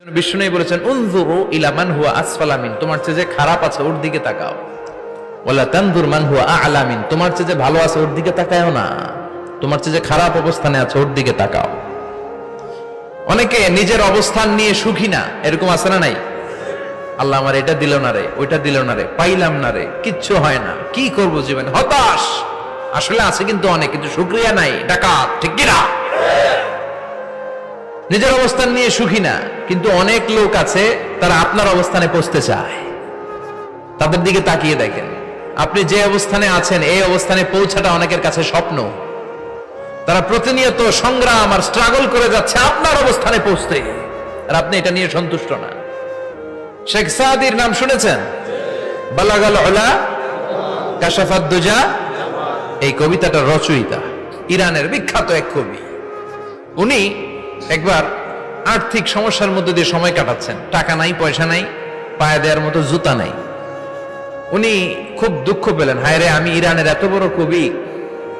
বিষ্ণু বলেছেন উনজুরু ইলা মান হুয়া আসফালা মিন, তোমার চেয়ে যে খারাপ আছে ওর দিকে তাকাও। ওয়ালা তানজুর মান হুয়া আ'লা মিন, তোমার চেয়ে যে ভালো আছে ওর দিকে তাকায়ও না, তোমার চেয়ে যে খারাপ অবস্থানে আছে ওর দিকে তাকাও। অনেকে নিজের অবস্থান নিয়ে সুখী না, এরকম আছে না নাই? আল্লাহ আমার এটা দিল না রে, ওইটা দিল না রে, পাইলাম না রে, কিচ্ছু হয় না, কি করব জীবনে, হতাশ। আসলে আছে কিন্তু অনেক, কিন্তু শুকরিয়া নাই, ডাকাত, ঠিক কি না? নিজের অবস্থান নিয়ে সুখী না, কিন্তু অনেক লোক আছে তারা আপনার অবস্থানে পৌঁছতে চায়। তাদের দিকে তাকিয়ে দেখেন, আপনি যে অবস্থানে আছেন এই অবস্থানে পৌঁছাটা অনেকের কাছে স্বপ্ন। তারা প্রতিনিয়ত সংগ্রাম আর স্ট্রাগল করে যাচ্ছে আপনার অবস্থানে পৌঁছতে, আর আপনি এটা নিয়ে সন্তুষ্ট না। শেখ সাদির নাম শুনেছেন? বালাগাল উলা কাশাফাত দুজা, এই কবিতাটার রচয়িতা ইরানের বিখ্যাত এক কবি। উনি একবার আর্থিক সমস্যার মধ্যে দিয়ে সময় কাটাচ্ছেন, টাকা নাই, পয়সা নাই, পায়ে দেওয়ার মতো জুতা নাই। উনি খুব দুঃখ পেলেন, হায় রে, আমি ইরানের এত বড় কবি,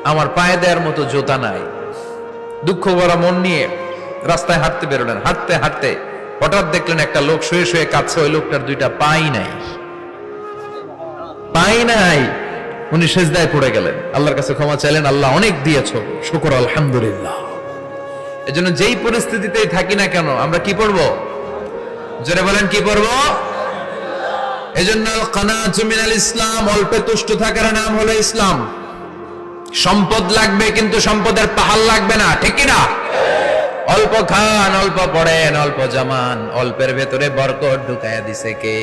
আমার পায়ে দেওয়ার মতো জুতা নাই। দুঃখ ভরা মন নিয়ে রাস্তায় হাঁটতে বেরোলেন। হাঁটতে হাঁটতে হঠাৎ দেখলেন একটা লোক শুয়ে শুয়ে কাঁদছে, ওই লোকটার দুইটা পাই নাই, পাই নাই। উনি সেজদায় পড়ে গেলেন, আল্লাহর কাছে ক্ষমা চাইলেন, আল্লাহ অনেক দিয়েছো, শুকর আলহামদুলিল্লাহ। এজন্য যেই পরিস্থিতিতেই থাকি না কেন আমরা কি পড়বো? জোরে বলেন, কি পড়বো? এজন্য কানাতু মিনাল ইসলাম, অল্পে তুষ্ট থাকার নাম হলো ইসলাম। সম্পদ লাগবে কিন্তু সম্পদের পাহাড় লাগবে না, ঠিক কি না? অল্প খান, অল্প পড়েন, অল্প জামান, অল্পের ভেতরে বরকত ঢুকায়া দিছে কে?